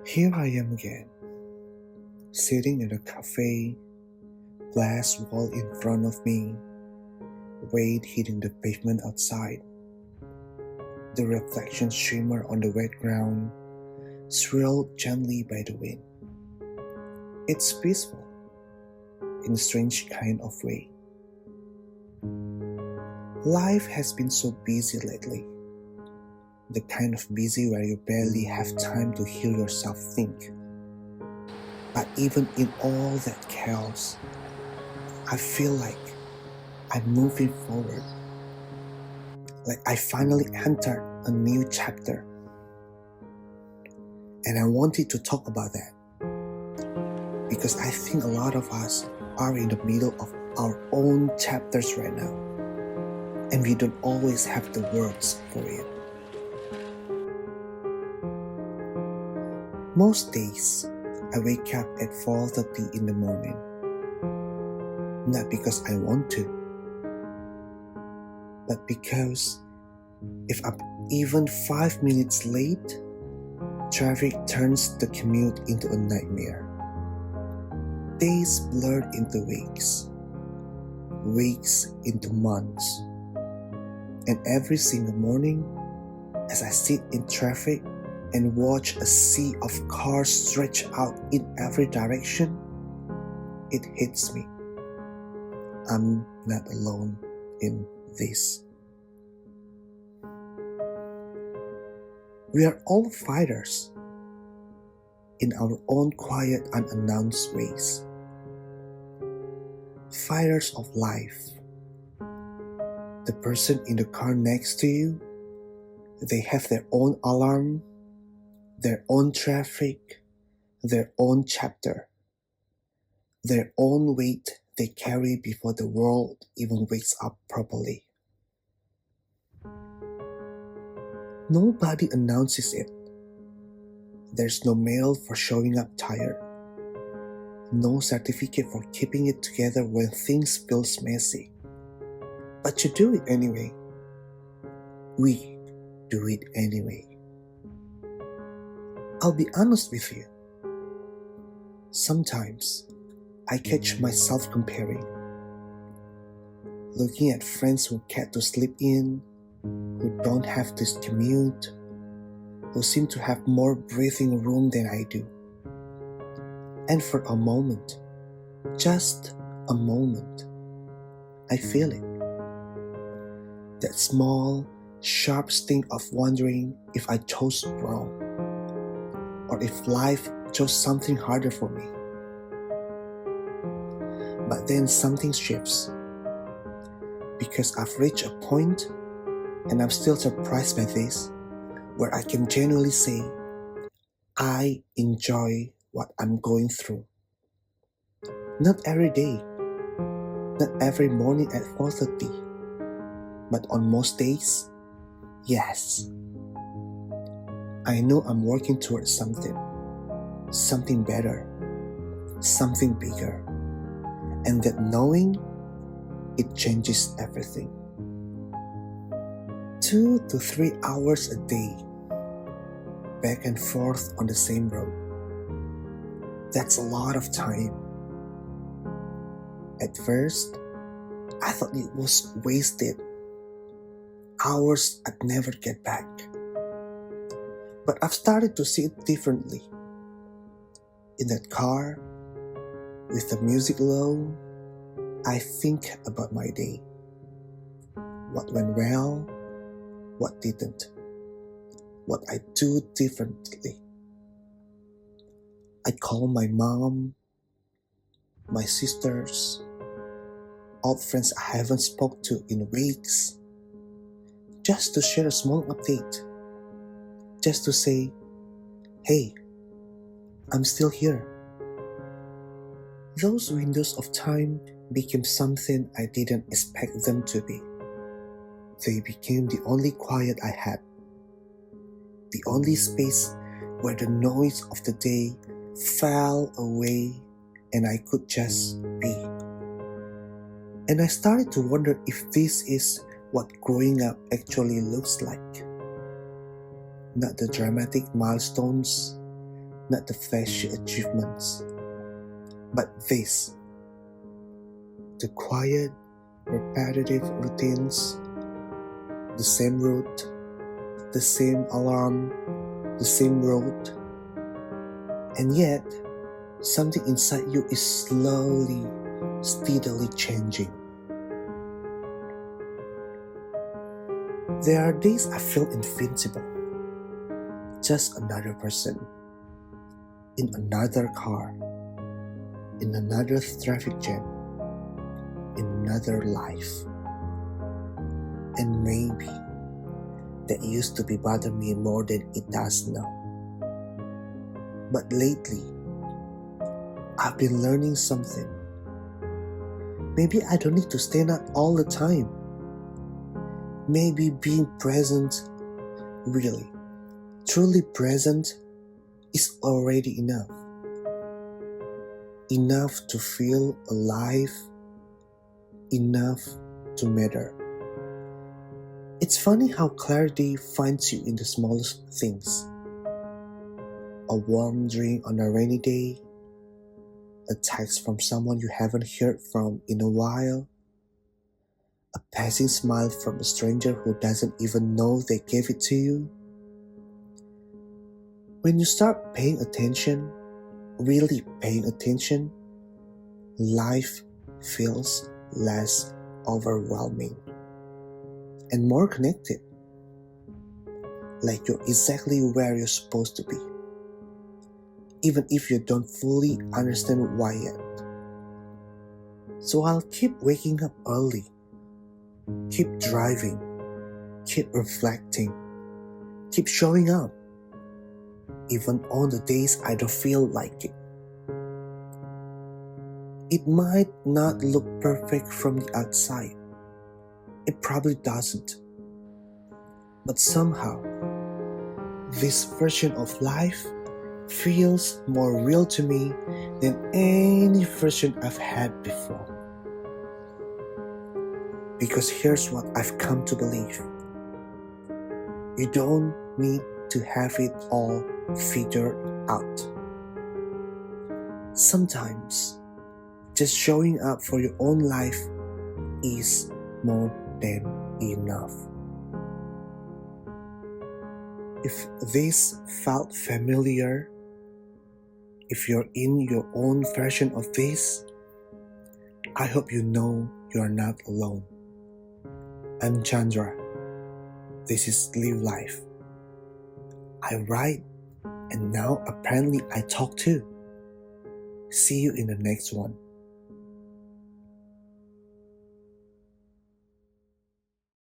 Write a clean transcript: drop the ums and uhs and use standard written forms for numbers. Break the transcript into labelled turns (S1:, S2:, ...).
S1: Here I am again, sitting in a cafe, glass wall in front of me, rain hitting the pavement outside. The reflections shimmer on the wet ground, swirled gently by the wind. It's peaceful, in a strange kind of way. Life has been so busy lately, the kind of busy where you barely have time to hear yourself think. But even in all that chaos, I feel like I'm moving forward. Like I finally entered a new chapter. And I wanted to talk about that because I think a lot of us are in the middle of our own chapters right now, and we don't always have the words for it. Most days, I wake up at 4:30 in the morning, not because I want to, but because if I'm even 5 minutes late, traffic turns the commute into a nightmare. Days blur into weeks, weeks into months, and every single morning, as I sit in traffic and watch a sea of cars stretch out in every direction, it hits me. I'm not alone in this. We are all fighters in our own quiet, unannounced ways. Fighters of life. The person in the car next to you, they have their own alarm, their own traffic, their own chapter, their own weight they carry before the world even wakes up properly. Nobody announces it. There's no medal for showing up tired. No certificate for keeping it together when things feel messy. But you do it anyway. We do it anyway. I'll be honest with you. Sometimes I catch myself comparing. Looking at friends who get to sleep in, who don't have this commute, who seem to have more breathing room than I do. And for a moment, just a moment, I feel it. That small, sharp sting of wondering if I chose wrong, or if life chose something harder for me. But then something shifts, because I've reached a point, and I'm still surprised by this, where I can genuinely say, I enjoy what I'm going through. Not every day, not every morning at 4:30, but on most days, yes. I know I'm working towards something better, something bigger, and that knowing, it changes everything. 2 to 3 hours a day, back and forth on the same road. That's a lot of time. At first, I thought it was wasted. Hours I'd never get back. But I've started to see it differently. In that car, with the music low, I think about my day. What went well, what didn't, what I do differently. I call my mom, my sisters, old friends I haven't spoken to in weeks, just to share a small update, just to say, hey, I'm still here. Those windows of time became something I didn't expect them to be. They became the only quiet I had, the only space where the noise of the day fell away and I could just be. And I started to wonder if this is what growing up actually looks like. Not the dramatic milestones, not the flashy achievements, but this, the quiet, repetitive routines, the same route, the same alarm, the same road, and yet something inside you is slowly, steadily changing. There are days I feel invincible, just another person, in another car, in another traffic jam, in another life. And maybe that used to be bother me more than it does now. But lately, I've been learning something. Maybe I don't need to stand out all the time. Maybe being present, really, truly present, is already enough. Enough to feel alive, enough to matter. It's funny how clarity finds you in the smallest things. A warm drink on a rainy day, a text from someone you haven't heard from in a while, a passing smile from a stranger who doesn't even know they gave it to you. When you start paying attention, really paying attention, life feels less overwhelming and more connected, like you're exactly where you're supposed to be, even if you don't fully understand why yet. So I'll keep waking up early, keep driving, keep reflecting, keep showing up, even on the days I don't feel like it. It might not look perfect from the outside. It probably doesn't. But somehow, this version of life feels more real to me than any version I've had before. Because here's what I've come to believe. You don't need to have it all figured out. Sometimes, just showing up for your own life is more than enough. If this felt familiar, if you're in your own version of this, I hope you know you're not alone. I'm Chandra. This is Live Life. I write, and now apparently I talk too. See you in the next one.